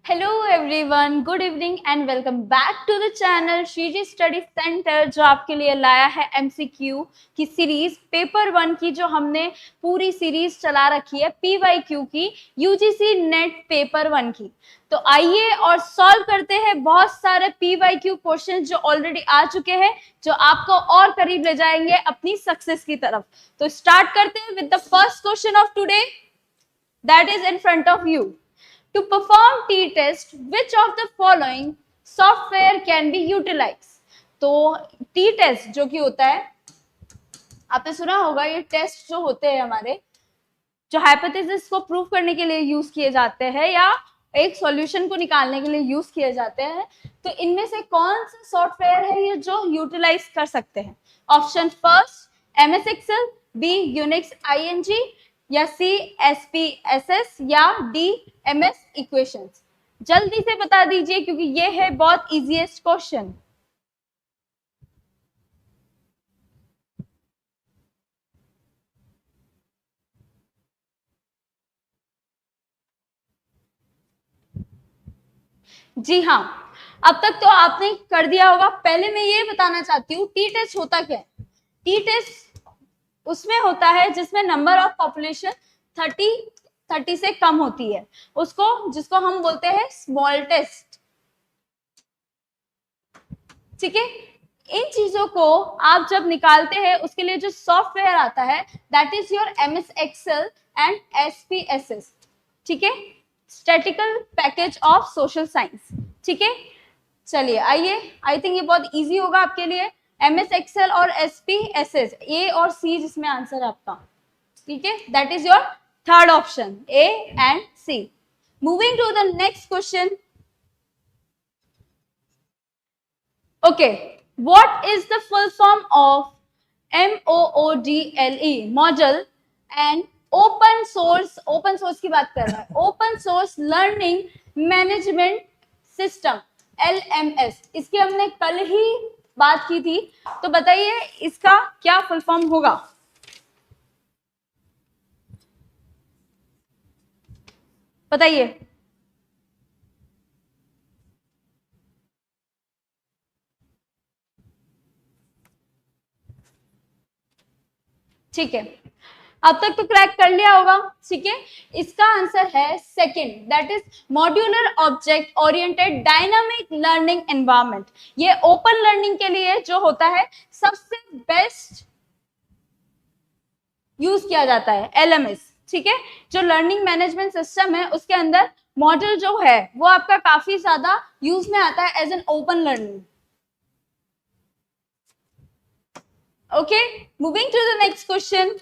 Hello everyone, good evening and welcome back to the channel Shreeji study centre, जो आपके लिए लाया है एमसीक्यू की सीरीज पेपर 1 की, जो हमने पूरी सीरीज चला रखी है पीवाईक्यू की, यूजीसी नेट पेपर 1 की। तो आइए और सॉल्व करते हैं बहुत सारे पीवाईक्यू क्वेश्चंस जो ऑलरेडी आ चुके हैं, जो आपको और करीब ले जाएंगे अपनी सक्सेस की तरफ। तो स्टार्ट करते हैं with the first question of today, that is in front of you. To perform t-test, which of the following software can be utilized? तो t-test जो कि होता है, आपने सुना होगा, ये टेस्ट जो होते हैं हमारे, जो हाइपोथेसिस को प्रूव करने के लिए यूज किए जाते हैं या एक सॉल्यूशन को निकालने के लिए यूज किए जाते हैं। तो इनमें से कौन सा सॉफ्टवेयर है ये जो यूटिलाइज कर सकते हैं? Option first MS Excel, b Unix ING, या सी एसपीएसएस, या डी एमएस इक्वेशंस। जल्दी से बता दीजिए क्योंकि ये है बहुत इजीएस्ट क्वेश्चन। जी हाँ, अब तक तो आपने कर दिया होगा। पहले मैं ये बताना चाहती हूँ टी टेस्ट होता क्या है। टी टेस्ट उसमें होता है जिसमें नंबर ऑफ पॉपुलेशन 30 से कम होती है, उसको जिसको हम बोलते हैं स्मॉल टेस्ट। ठीक है, इन चीजों को आप जब निकालते हैं उसके लिए जो सॉफ्टवेयर आता है that is your MS Excel and SPSS. ठीक है, statistical package of social science. ठीक है, चलिए आइए, आई थिंक ये बहुत इजी होगा आपके लिए। एमएस एक्सेल और एसपीएसएस, ए और सी जिसमें आंसर है आपका। ठीक है, that is your third option, a and c. Moving to the next question. Okay, what is the full form of MOODLE, module and open source की बात कर रहा है, open source learning management system, LMS। इसकी हमने कल ही बात की थी, तो बताइए इसका क्या फुल फॉर्म होगा? बताइए। ठीक है, अब तक तो क्रैक कर लिया होगा। ठीक है, इसका आंसर है second, that is modular object oriented dynamic learning environment. ये ओपन लर्निंग के लिए जो होता है सबसे बेस्ट यूज किया जाता है, एलएमएस। ठीक है, जो लर्निंग मैनेजमेंट सिस्टम है उसके अंदर मॉडल जो है वो आपका काफी ज्यादा यूज में आता है as an open learning. Okay, moving to the next question.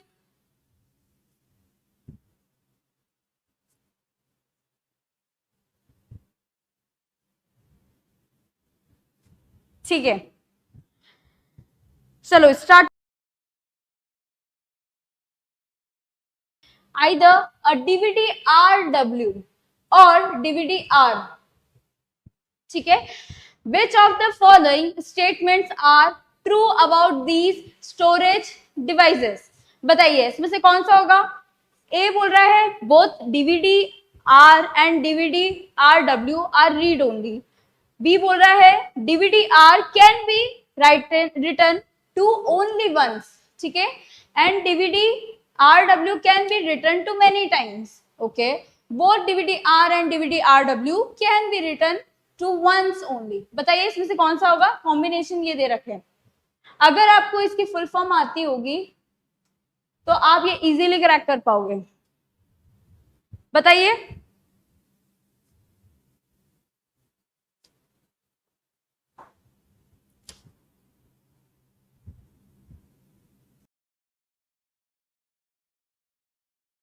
ठीक है, चलो start. either a DVD RW or DVD R। ठीक है, which of the following statements are true about these storage devices? बताइए इसमें से कौन सा होगा? ए बोल रहा है both DVD R and DVD RW are read only। B बोल रहा है DVD R can be written to only once। ठीक है, and DVD RW can be written to many times। Okay, both DVD R and DVD RW can be written to once only। बताइए इसमें से कौन सा होगा? कॉम्बिनेशन ये दे रखे हैं, अगर आपको इसकी फुल फॉर्म आती होगी तो आप ये इजीली क्रैक कर पाओगे। बताइए।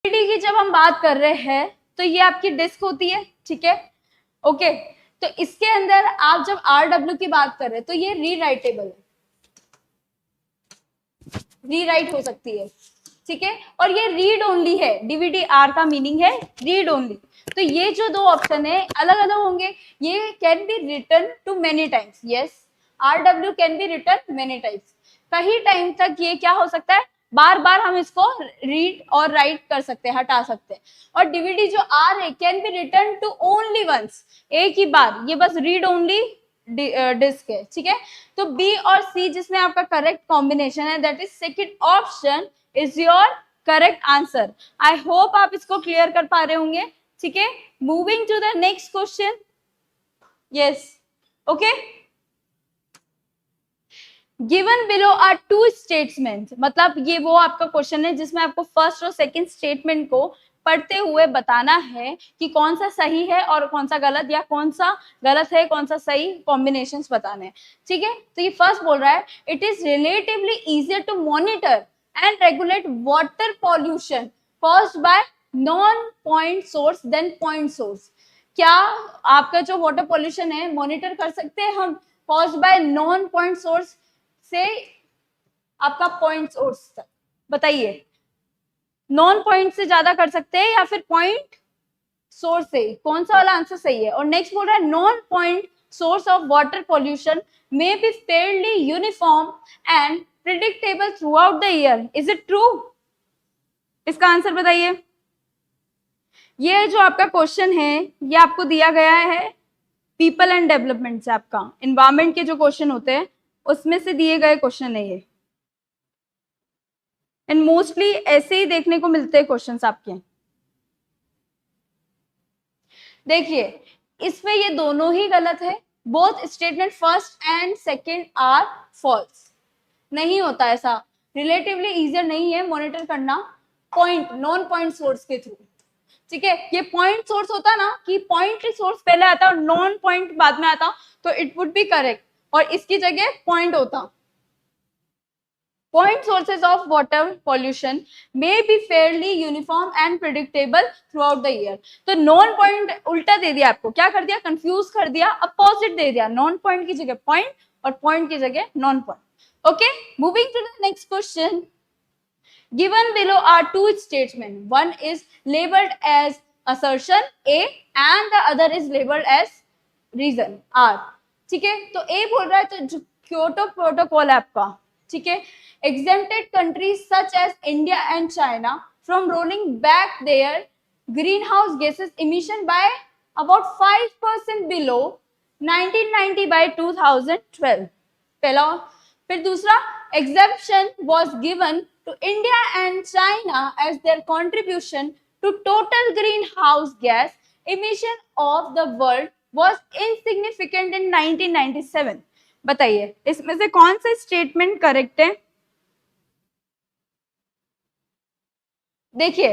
डीवीडी की जब हम बात कर रहे हैं तो ये आपकी डिस्क होती है। ठीक है, ओके, तो इसके अंदर आप जब RW की बात कर रहे हैं तो ये रीराइटेबल है, रीराइट हो सकती है। ठीक है, और ये रीड ओनली है। डीवीडी आर का मीनिंग है रीड ओनली। तो ये जो दो ऑप्शन है अलग अलग होंगे। ये can be written to many times, yes, RW can be written many times. कई टाइम तक ये क्या हो सकता है? बार बार हम इसको रीड और राइट कर सकते हैं, हटा सकते हैं। और डीवीडी जो आर है can be return to only once, एक ही बार, ये बस रीड ओनली डिस्क है, ठीक है। तो बी और सी जिसमें आपका करेक्ट कॉम्बिनेशन है, that is second option is your correct answer. I hope आप इसको क्लियर कर पा रहे होंगे, ठीक है। Moving to the next question. Yes, okay. Given below are two statement, मतलब ये वो आपका क्वेश्चन है जिसमें आपको फर्स्ट और सेकंड स्टेटमेंट को पढ़ते हुए बताना है कि कौन सा सही है और कौन सा गलत, या कौन सा गलत है कौन सा सही, कॉम्बिनेशंस बताने हैं, ठीक है। तो ये फर्स्ट बोल रहा है it is relatively easier to monitor and regulate water pollution caused by non point source than point source. क्या आपका जो वाटर पॉल्यूशन है मॉनिटर कर सकते हैं हम caused by non point source से आपका पॉइंट सोर्स तक? बताइए, नॉन पॉइंट से ज्यादा कर सकते हैं या फिर पॉइंट सोर्स से? कौन सा वाला आंसर सही है? और नेक्स्ट बोल रहा है non point source of water pollution may be Fairlie uniform and predictable through out the year. Is it true? इसका आंसर बताइए। ये जो आपका क्वेश्चन है ये आपको दिया गया है पीपल एंड डेवलपमेंट से, आपका एनवायरमेंट के जो क्वेश्चन होते हैं उसमें से दिए गए क्वेश्चन है ये, एंड मोस्टली ऐसे ही देखने को मिलते हैं क्वेश्चंस आपके। देखिए इसमें ये दोनों ही गलत है, both statement first and second are false. नहीं होता ऐसा, रिलेटिवली इजियर नहीं है मॉनिटर करना पॉइंट नॉन पॉइंट सोर्स के थ्रू, ठीक है। ये पॉइंट सोर्स होता ना कि पॉइंट सोर्स पहले आता और नॉन पॉइंट बाद में आता तो इट वुड बी करेक्ट, और इसकी जगह पॉइंट होता। Point sources of water pollution may be Fairlie uniform and predictable through out the year. तो नॉन पॉइंट उल्टा दे दिया आपको, क्या कर दिया, कंफ्यूज कर दिया, अपोजिट दे दिया, नॉन पॉइंट की जगह पॉइंट और पॉइंट की जगह non point. Okay, moving to the next question. Given below are two statements. One is labeled as assertion A and the other is labeled as reason R. ठीक है, तो A बोल रहा है तो जो क्योटो प्रोटोकॉल है आपका, ठीक है, exempted countries such as India and China from rolling back their greenhouse gases emission by about 5% below 1990 by 2012. पहला। फिर दूसरा, exemption was given to India and China as their contribution to total greenhouse gas emission of the world was insignificant in 1997. बताइए इसमें से कौन सा statement correct है? देखिए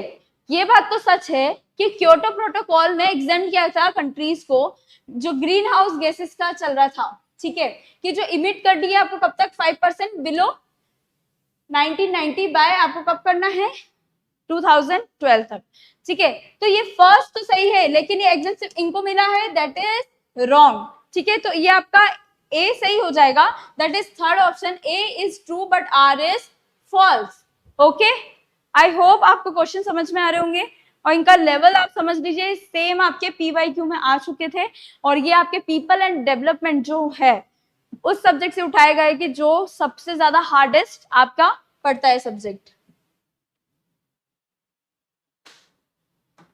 ये बात तो सच है कि क्योटो प्रोटोकॉल में एग्जेम्प्ट किया था कंट्रीज को जो ग्रीन हाउस गैसेस का चल रहा था, ठीक है, कि जो इमिट कर दिया आपको कब तक, 5% बिलो 1990 बाय आपको कब करना है, 2012 तक, ठीक है। तो ये फर्स्ट तो सही है लेकिन ये एग्जाम सिर्फ इनको मिला है, दैट इज रॉन्ग, ठीक है। तो ये आपका ए सही हो जाएगा, that is third option, A is true but R is false. Okay, I hope आपको क्वेश्चन समझ में आ रहे होंगे और इनका लेवल आप समझ लीजिए, सेम आपके PYQ में आ चुके थे, और ये आपके पीपल एंड डेवलपमेंट जो है उस सब्जेक्ट से उठाए गए कि जो सबसे ज्यादा हार्डेस्ट आपका पड़ता है सब्जेक्ट।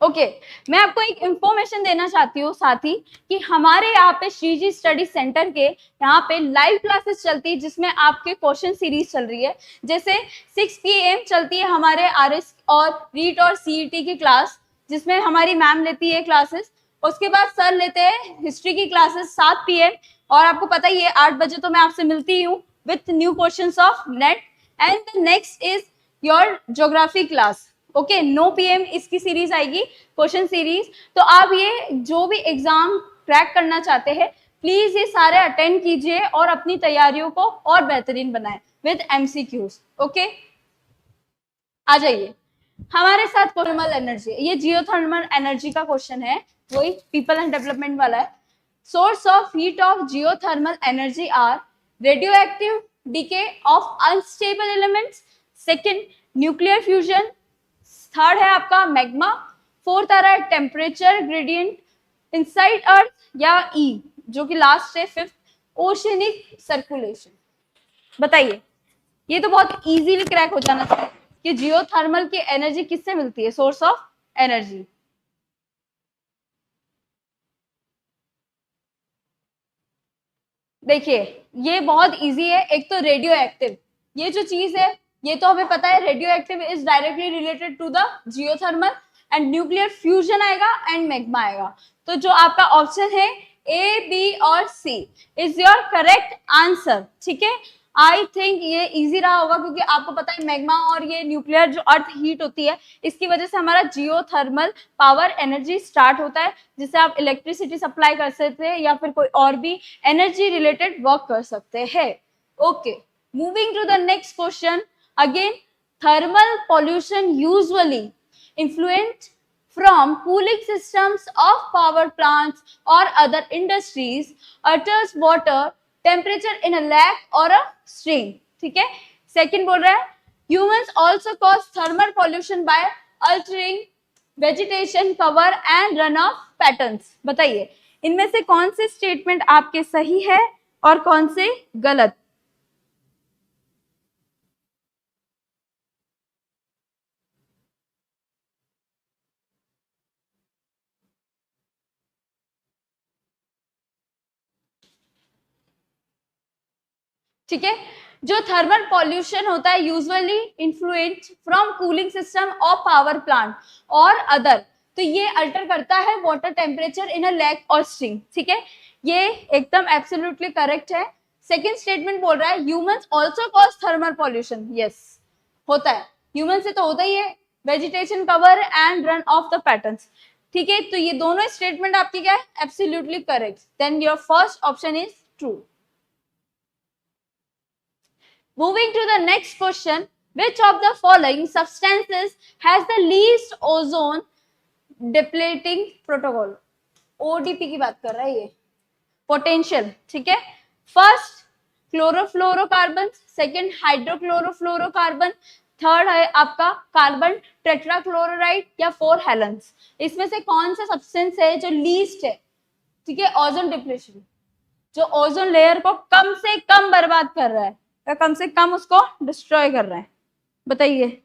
ओके, मैं आपको एक इंफॉर्मेशन देना चाहती हूँ साथ ही कि हमारे यहाँ पे श्रीजी स्टडी सेंटर के यहाँ पे लाइव क्लासेस चलती है जिसमें आपके क्वेश्चन सीरीज चल रही है। जैसे 6 PM चलती है हमारे RS और रीट और CET की क्लास, जिसमें हमारी मैम लेती है क्लासेस। उसके बाद सर लेते हैं हिस्ट्री की क्लासेस 7 PM, और आपको पता ही है 8 बजे तो मैं आपसे मिलती हूँ with new questions of net. And the next is your geography class. Okay, 9 PM इसकी सीरीज आएगी, क्वेश्चन सीरीज। तो आप ये जो भी एग्जाम क्रैक करना चाहते हैं प्लीज ये सारे अटेंड कीजिए और अपनी तैयारियों को और बेहतरीन बनाएं विद MCQs। ओके, आ जाइए हमारे साथ थर्मल एनर्जी, ये जियोथर्मल एनर्जी का क्वेश्चन है, वही पीपल एंड डेवलपमेंट वाला है। Source of heat of geothermal energy are radioactive decay of unstable elements, second nuclear fusion, third है आपका मैग्मा, फोर्थ आ रहा है टेम्परेचर ग्रेडियंट इनसाइड अर्थ, या ई जो कि लास्ट है फिफ्थ ओशनिक सर्कुलेशन। बताइए ये तो बहुत इजीली क्रैक हो जाना चाहिए कि जियोथर्मल की एनर्जी किससे मिलती है, सोर्स ऑफ एनर्जी। देखिए ये बहुत इजी है। एक तो रेडियो एक्टिव, ये जो चीज है ये तो हमें पता है, radioactive is directly related to the geothermal, and nuclear fusion आएगा एंड मैग्मा आएगा। तो जो आपका ऑप्शन है ए, बी और C is your correct answer. ठीक है, आई थिंक ये इजी रहा होगा क्योंकि आपको पता है मैग्मा और ये न्यूक्लियर जो अर्थ हीट होती है इसकी वजह से हमारा जियोथर्मल पावर एनर्जी स्टार्ट होता है, जिससे आप इलेक्ट्रिसिटी सप्लाई कर सकते हैं या फिर कोई और भी एनर्जी रिलेटेड वर्क कर सकते हैं। Okay, moving to the next question. Again, thermal pollution usually influence from cooling systems of power plants or other industries, alters water temperature in a lake or a stream। ठीक है, second बोल रहा है humans also cause thermal pollution by altering vegetation cover and runoff patterns। बताइए इनमें से कौन से स्टेटमेंट आपके सही है और कौन से गलत। ठीक है, जो थर्मल पॉल्यूशन होता है usually influence from cooling system of power plant और अदर, तो ये अल्टर करता है water temperature in a lake और स्ट्रीम। ठीक है, ये एकदम एब्सोल्युटली करेक्ट है। सेकेंड स्टेटमेंट बोल रहा है humans also cause thermal pollution. Yes, होता है, ह्यूमन से तो होता ही है, vegetation cover and run of the patterns. ठीक है, तो ये दोनों स्टेटमेंट आपकी क्या है, absolutely correct. Then your first option is true. Moving to the next question, which of the following substances has the least ozone depleting protocol? ODP की बात कर रहा है ये, पोटेंशियल। ठीक है, first chlorofluorocarbon, second hydrochlorofluorocarbon, third है आपका कार्बन टेट्राक्लोराइड या फोर हेलेंस। इसमें से कौन सा सब्सटेंस है जो लीस्ट है? ठीक है, ओजोन डिप्लेशन, जो ओजोन लेयर को कम से कम बर्बाद कर रहा है, कम से कम उसको डिस्ट्रॉय कर रहे हैं। बताइए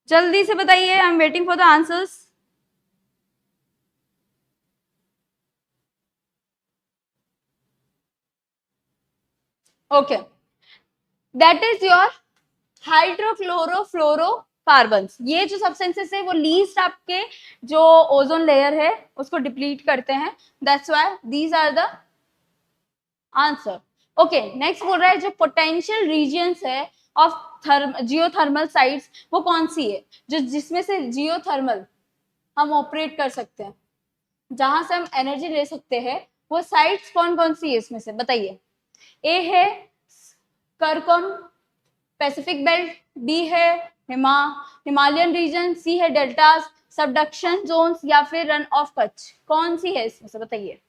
जल्दी से बताइए, I am waiting for the answers. Okay, that is your hydrochlorofluorocarbon. ये जो सब्सटेंसेस है वो लीस्ट आपके जो ओजोन लेयर है उसको डिप्लीट करते हैं, that's why these are the answer. Okay, next बोल रहा है जो पोटेंशियल रीजन्स है ऑफ जियोथर्मल साइट्स वो कौन सी है, जो जिसमें से जियोथर्मल हम ऑपरेट कर सकते हैं, जहां से हम एनर्जी ले सकते हैं, वो साइट्स कौन कौन सी है इसमें से? बताइए। ए है करकम पैसिफिक बेल्ट, बी है हिमालयन रीजन, सी है डेल्टास, सबडक्शन जोन्स या फिर रन ऑफ कच्छ। कौन सी है इसमें से? बताइए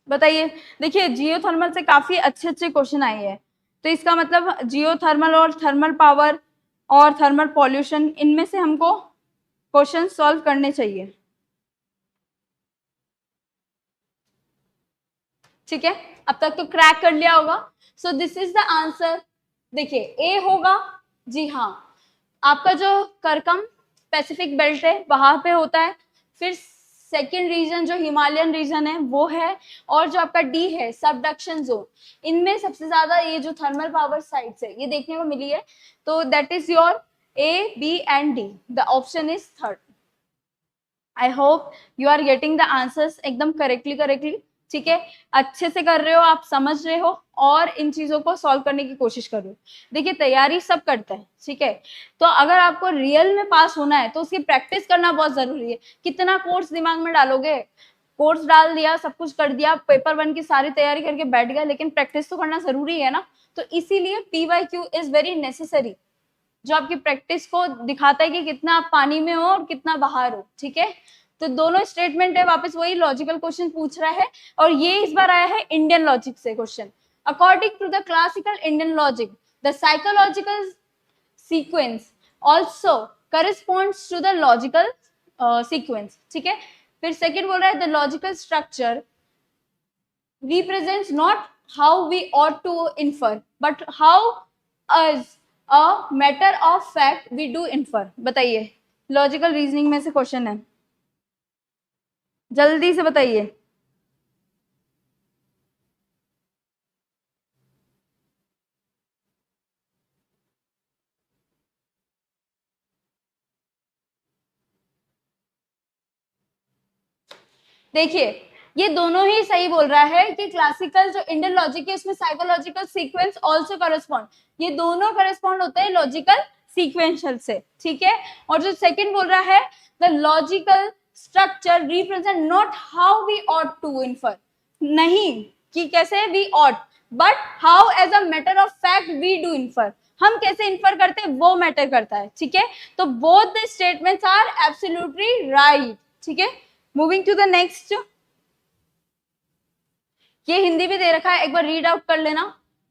बताइए। देखिए जियोथर्मल से काफी अच्छे अच्छे क्वेश्चन आए हैं, तो इसका मतलब जियोथर्मल और थर्मल पावर और थर्मल पॉल्यूशन, इनमें से हमको क्वेश्चन सॉल्व करने चाहिए। ठीक है, अब तक तो क्रैक कर लिया होगा। So this is the answer. देखिए ए होगा, जी हाँ, आपका जो करकम पैसिफिक बेल्ट है वहां पे होता है, फिर सेकेंड रीजन जो हिमालयन रीजन है वो है, और जो आपका डी है सबडक्शन जोन, इनमें सबसे ज्यादा ये जो थर्मल पावर साइट्स है ये देखने को मिली है। तो that is your A, B and D, the option is third. I hope you are getting the answers एकदम करेक्टली। ठीक है, अच्छे से कर रहे हो, आप समझ रहे हो और इन चीजों को सॉल्व करने की कोशिश कर रहे हो। देखिए तैयारी सब करते हैं, ठीक है, तो अगर आपको रियल में पास होना है तो उसकी प्रैक्टिस करना बहुत जरूरी है। कितना कोर्स दिमाग में डालोगे? कोर्स डाल दिया, सब कुछ कर दिया, पेपर 1 की सारी तैयारी करके बैठ गया, लेकिन प्रैक्टिस तो करना जरूरी है ना। तो इसीलिए PYQ इज वेरी नेसेसरी, जो आपकी प्रैक्टिस को दिखाता है कि कितना आप पानी में हो और कितना बाहर हो। ठीक है, तो दोनों स्टेटमेंट है, वापस वही लॉजिकल क्वेश्चन पूछ रहा है, और ये इस बार आया है इंडियन लॉजिक से question. According to the classical Indian logic, the psychological sequence also corresponds to the logical sequence. ठीक है, फिर सेकंड बोल रहा है the logical structure represents not how we ought to infer but how as a matter of fact we do infer. बताइए, logical reasoning में से question है, जल्दी से बताइए। देखिए, ये दोनों ही सही बोल रहा है कि क्लासिकल जो इंडियन लॉजिक है उसमें साइकोलॉजिकल सीक्वेंस आल्सो करस्पॉन्ड, ये दोनों करस्पॉन्ड होते हैं लॉजिकल सीक्वेंशियल से, ठीक है। और जो सेकंड बोल रहा है the logical structure represent not how we ought to infer, नहीं कि कैसे we ought, but how as a matter of fact we do infer, हम कैसे इन्फर करते हैं वो मैटर करता है, ठीक है। तो both the statements are absolutely right, ठीक है। मूविंग टू द नेक्स्ट, ये हिंदी भी दे रखा है, एक बार रीड आउट कर लेना।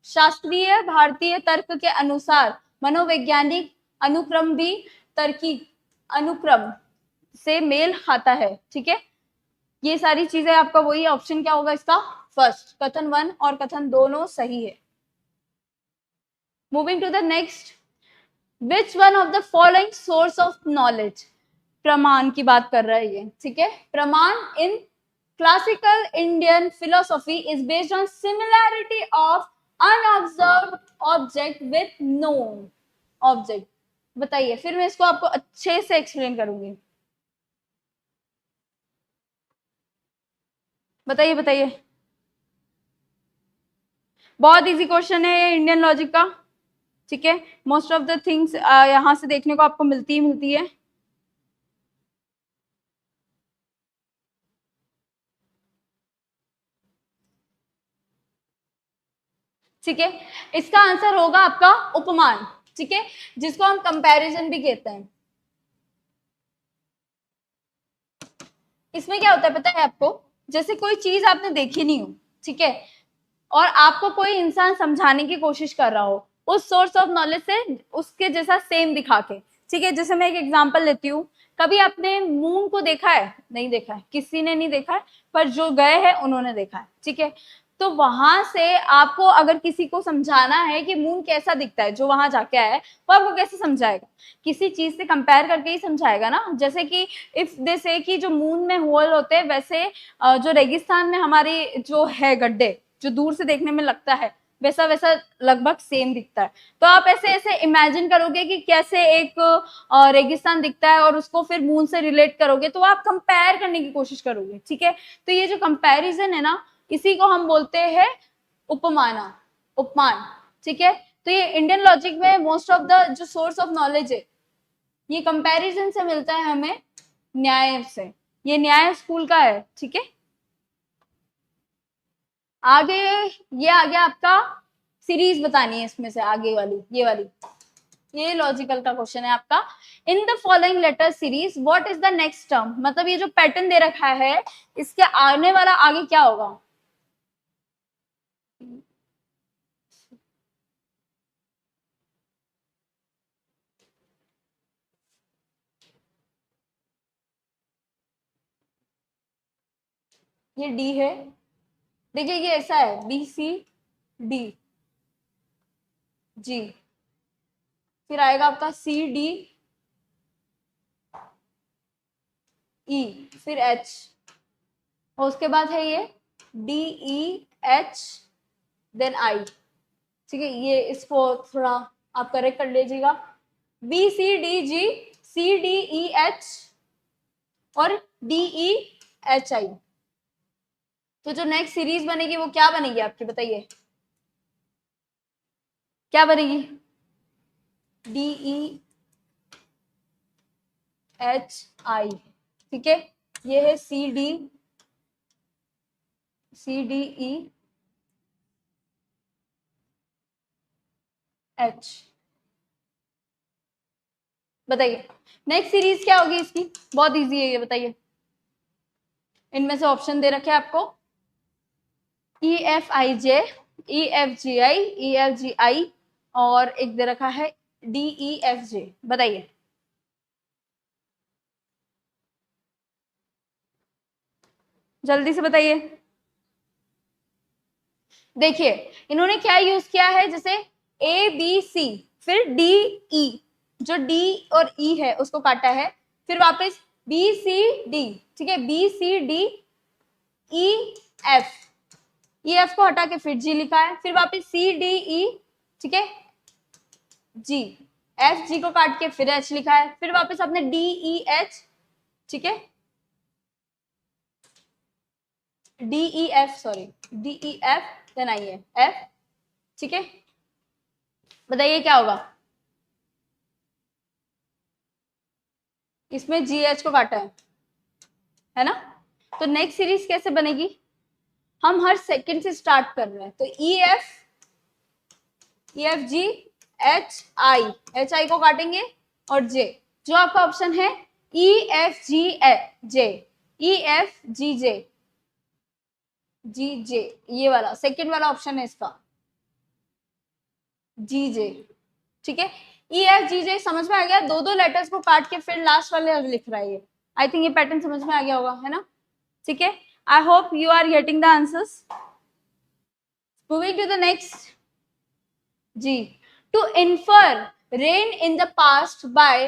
शास्त्रीय भारतीय तर्क के अनुसार मनोवैज्ञानिक अनुक्रम भी तर्की अनुक्रम से मेल खाता है, ठीक है। ये सारी चीजें आपका वही ऑप्शन क्या होगा इसका, फर्स्ट, कथन 1 और कथन दोनों सही है। Moving to the next, which one of the following source of knowledge, प्रमाण की बात कर रहा है ये, ठीक है। प्रमाण इन classical Indian philosophy is based on similarity of unobserved object with known object. बताइए, फिर मैं इसको आपको अच्छे से एक्सप्लेन करूंगी। बताइए बताइए, बहुत इजी क्वेश्चन है ये इंडियन लॉजिक का, ठीक है। मोस्ट ऑफ द थिंग्स यहां से देखने को आपको मिलती ही मिलती है। ठीक है, इसका आंसर होगा आपका उपमान, ठीक है, जिसको हम कंपैरिजन भी कहते हैं। इसमें क्या होता है पता है आपको, जैसे कोई चीज आपने देखी नहीं हो, ठीक है, और आपको कोई इंसान समझाने की कोशिश कर रहा हो उस सोर्स ऑफ नॉलेज से उसके जैसा सेम दिखा के, ठीक है। जैसे मैं एक एग्जांपल लेती हूँ, कभी आपने मून को देखा है? नहीं देखा है, किसी ने नहीं देखा है, पर जो गए हैं उन्होंने देखा है, ठीक है। तो वहां से आपको अगर किसी को समझाना है कि मून कैसा दिखता है, जो वहां जाके आया है, वो आपको कैसे समझाएगा? किसी चीज से कंपेयर करके ही समझाएगा ना। जैसे कि इफ दे से कि जो मून में होल होते हैं, वैसे जो रेगिस्तान में हमारी जो है गड्ढे, जो दूर से देखने में लगता है वैसा वैसा लगभग सेम दिखता है। तो आप ऐसे ऐसे इमेजिन करोगे कि कैसे एक रेगिस्तान दिखता है और उसको फिर मून से रिलेट करोगे, तो आप कंपेयर करने की कोशिश करोगे, ठीक है। तो ये जो कंपैरिजन है ना, इसी को हम बोलते हैं उपमाना, उपमान, ठीक है। तो ये इंडियन लॉजिक में मोस्ट ऑफ द जो सोर्स ऑफ नॉलेज है ये कंपैरिजन से मिलता है हमें, न्याय से। ये न्याय स्कूल का है, ठीक है। आगे ये आ गया आपका, सीरीज बतानी है इसमें से आगे वाली, ये वाली, ये लॉजिकल का क्वेश्चन है आपका। In the following letter series what is the next term, मतलब ये जो पैटर्न दे रखा है इसके आने वाला आगे क्या होगा? ये डी है, देखिए ये ऐसा है, बी सी डी जी, फिर आएगा आपका सी डी ई, फिर एच, और उसके बाद है ये D E H then I, ठीक है। ये इसको थोड़ा आप करेक्ट कर लीजिएगा, B C D G, C D E H और डी ई एच आई। तो जो नेक्स्ट सीरीज बनेगी वो क्या बनेगी आपकी, बताइए क्या बनेगी? डी ई एच आई, ठीक है। ये है सी डी ई एच। बताइए नेक्स्ट सीरीज क्या होगी इसकी, बहुत इजी है ये, बताइए। इनमें से ऑप्शन दे रखे आपको, E F I J, E F G I, E F G I, और एक दे रखा है डी ई एफ जे। बताइए जल्दी से बताइए। देखिए इन्होंने क्या यूज किया है, जैसे ए बी सी फिर डी ई, जो डी और ई है उसको काटा है, फिर वापस बी सी डी, ठीक है, B C D E F, E F को हटा के फिर जी लिखा है, फिर वापस सी डी ई, ठीक है, जी, एफ जी को काट के फिर एच लिखा है, फिर वापस आपने डी ई एच, ठीक है, D E F, sorry D E F then I है एफ, ठीक है, बताइए क्या होगा। इसमें जी एच को काटा है ना। तो नेक्स्ट सीरीज कैसे बनेगी, हम हर सेकंड से स्टार्ट कर रहे हैं, तो ई एफ जी एच आई को काटेंगे और जे, जो आपका ऑप्शन है ई एफ जी जे, ई एफ जी जे, जी जे, ये वाला सेकंड वाला ऑप्शन है इसका, जी जे, ठीक है, ई एफ जी जे समझ में आ गया। दो दो लेटर्स को काट के फिर लास्ट वाले लिख रहा है ये, आई थिंक ये पैटर्न समझ में आ गया होगा, है ना, ठीक है। I hope you are getting the answers. Moving to the next जी, to infer rain in the past by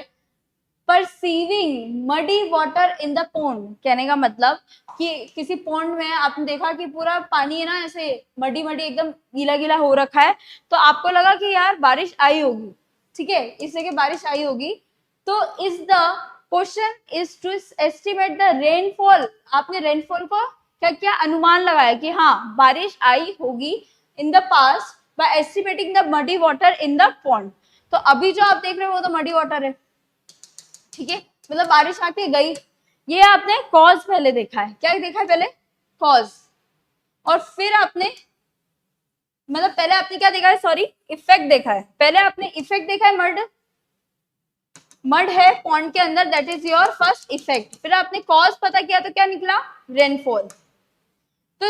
perceiving muddy water in the pond, कहने का मतलब कि किसी पोन्ड में आपने देखा कि पूरा पानी है ना ऐसे मडी मडी एकदम गीला गीला हो रखा है, तो आपको लगा कि यार बारिश आई होगी, ठीक है, इस जगह बारिश आई होगी, तो is the question is to estimate the rainfall, आपने रेनफॉल को क्या क्या अनुमान लगाया कि हाँ बारिश आई होगी in the past by estimating the muddy water in the pond. तो अभी जो आप देख रहे हो वो तो मडी वाटर है, ठीक है, मतलब बारिश आके गई, ये आपने कॉज पहले देखा है, क्या देखा है पहले, कॉज, और फिर आपने मतलब पहले आपने क्या देखा है, सॉरी इफेक्ट देखा है, पहले आपने इफेक्ट देखा है, मड है पॉन्ड के अंदर, that is your first effect, फिर आपने कॉज पता किया तो क्या निकला, रेनफॉल। तो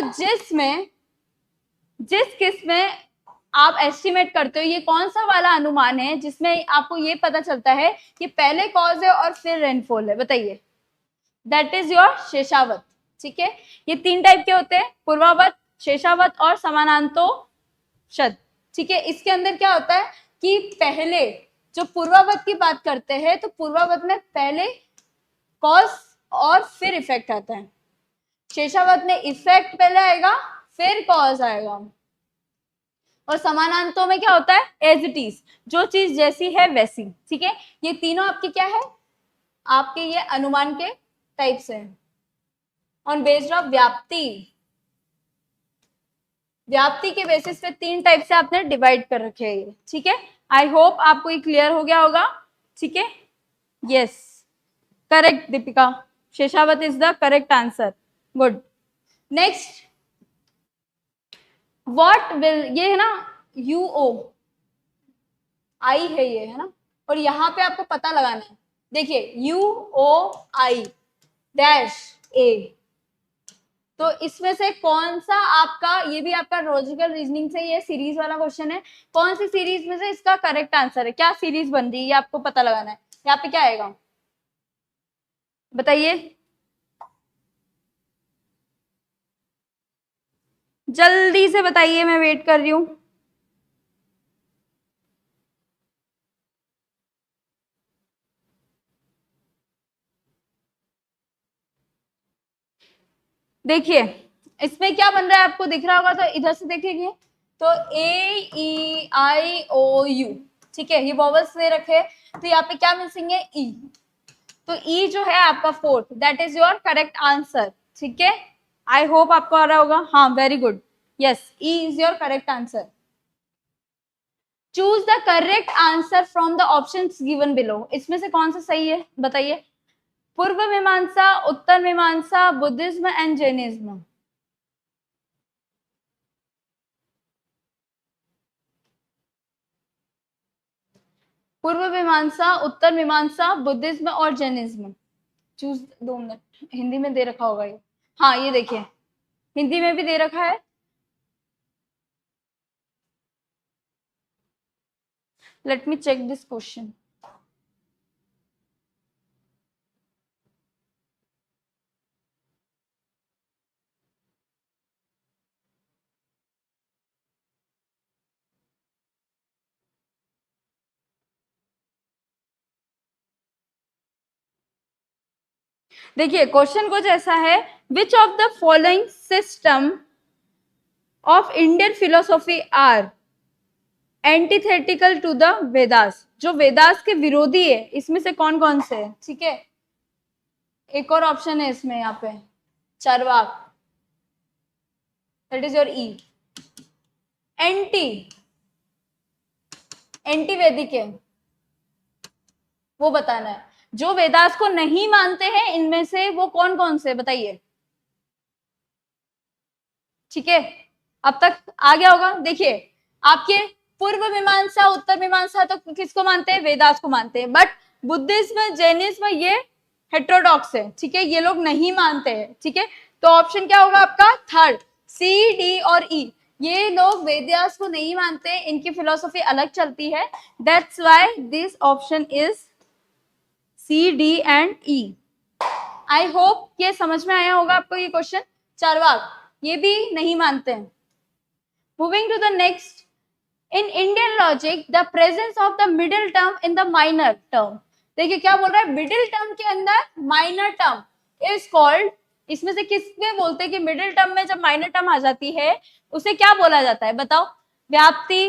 जिस केस में आप एस्टिमेट करते हो, ये कौन सा वाला अनुमान है जिसमें आपको ये पता चलता है कि पहले कॉज है और फिर रेनफॉल है, बताइए। दैट इज योर शेषावत, ठीक है, ये तीन टाइप के होते हैं, पूर्वावत, शेषावत और समानांतो शत, ठीक है। इसके अंदर क्या होता है कि पहले जो पूर्वावत की बात करते हैं तो पूर्वावत में पहले कॉज और फिर इफेक्ट आता है, शेषावत में इफेक्ट पहले आएगा फिर कॉज आएगा, और समानांतों में क्या होता है, एज इट इज, जो चीज जैसी है वैसी, ठीक है। ये तीनों आपके क्या है, आपके ये अनुमान के टाइप्स हैं, ऑन बेस्ड ऑफ व्याप्ति के बेसिस पे तीन टाइप से आपने डिवाइड कर रखे हैं, ठीक है। आई होप आपको ये क्लियर हो गया होगा, ठीक है, yes correct Deepika, Sheshawat is the correct answer, good. Next what will, ये है ना यूओ, आई है ये, है ना, और यहाँ पे आपको पता लगाना है, देखिए UOI डैश A, तो इसमें से कौन सा आपका, ये भी आपका लॉजिकल रीजनिंग से ये सीरीज वाला क्वेश्चन है, कौन सी सीरीज में से इसका करेक्ट आंसर है, क्या सीरीज बन रही है ये आपको पता लगाना है। यहाँ पे क्या आएगा बताइए, जल्दी से बताइए, मैं वेट कर रही हूँ। देखिए इसमें क्या बन रहा है आपको दिख रहा होगा, तो इधर से देखेंगे तो AEIOU, ठीक है, ये वॉवल्स दे रखे, तो यहाँ पे क्या मिसिंग है, ई, तो ई जो है आपका fourth, that is your correct answer, ठीक है। आई होप आपको आ रहा होगा, हाँ very good, yes E is your correct answer. Choose the correct answer from the options given below, इसमें से कौन सा सही है बताइए, पूर्व मीमांसा, उत्तर मीमांसा, बुद्धिज्म एंड जैनिज्म, पूर्व मीमांसा, उत्तर मीमांसा, बुद्धिज्म और जैनिज्म, चूज, 2 मिनट, हिंदी में दे रखा होगा ये, हाँ ये देखिए हिंदी में भी दे रखा है, let me check this question. देखिए क्वेश्चन कुछ ऐसा है, which of the following system of Indian philosophy are antithetical to the Vedas, जो वेदास के विरोधी है इसमें से कौन कौन से है, ठीक है। एक और ऑप्शन है इसमें यहाँ पे, Charvaka, that is your E. Anti Vedic है, वो बताना है। जो वेदास को नहीं मानते हैं इनमें से वो कौन कौन से बताइए, ठीक है। अब तक आ गया होगा। देखिए आपके पूर्व मीमांसा उत्तर मीमांसा तो किसको मानते हैं, वेदास को मानते हैं, बट बुद्धिज्म जैनिज्म ये हेट्रोडॉक्स है, ठीक है, ये लोग नहीं मानते हैं, ठीक है। तो ऑप्शन क्या होगा आपका, थर्ड, सी डी और ई। ये लोग वेदास को नहीं मानते, इनकी फिलोसफी अलग चलती है, that's why this option is C D and E. I hope ये समझ में आया होगा आपको ये क्वेश्चन। चारवाक ये भी नहीं मानते हैं। Moving to the next, in Indian logic the presence of the middle term in the minor term. देखिए क्या बोल रहा है, मिडिल टर्म के अंदर माइनर टर्म इज कॉल्ड, इसमें से किसमें बोलते हैं कि मिडिल टर्म में जब माइनर टर्म आ जाती है उसे क्या बोला जाता है, बताओ। व्याप्ति,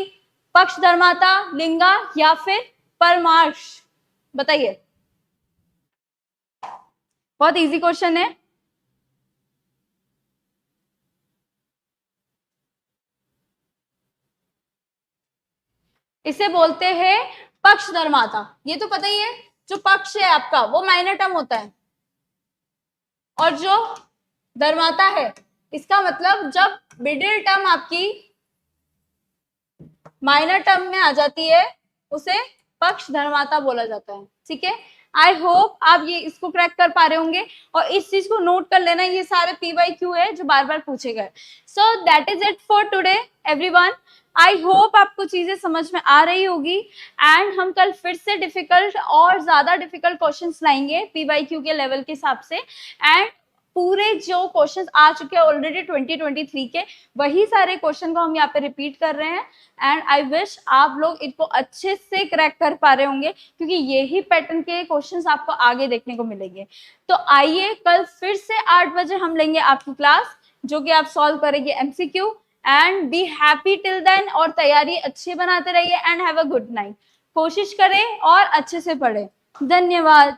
पक्ष धर्माता, लिंगा या फिर परमार्श, बताइए। बहुत इजी क्वेश्चन है। इसे बोलते हैं पक्ष धर्माता, ये तो पता ही है। जो पक्ष है आपका वो माइनर टर्म होता है, और जो धर्माता है इसका मतलब जब मिडिल टर्म आपकी माइनर टर्म में आ जाती है उसे पक्ष धर्माता बोला जाता है, ठीक है। आई होप आप ये इसको क्रैक कर पा रहे होंगे, और इस चीज को नोट कर लेना, ये सारे PYQ है जो बार बार पूछे गए। So that is it for today everyone. I hope आपको चीजें समझ में आ रही होगी, एंड हम कल फिर से डिफिकल्ट और ज्यादा डिफिकल्ट क्वेश्चंस लाएंगे PYQ के लेवल के हिसाब से। एंड पूरे जो क्वेश्चंस आ चुके हैं ऑलरेडी 2023 के, वही सारे क्वेश्चन को हम यहाँ पे रिपीट कर रहे हैं। एंड आई विश आप लोग इनको अच्छे से क्रैक कर पा रहे होंगे, क्योंकि यही पैटर्न के क्वेश्चंस आपको आगे देखने को मिलेंगे। तो आइए कल फिर से 8 बजे हम लेंगे आपकी क्लास, जो कि आप सॉल्व करेंगे MCQ। And be happy till then, और तैयारी अच्छी बनाते रहिए, and have a good night. कोशिश करें और अच्छे से पढ़ें। धन्यवाद।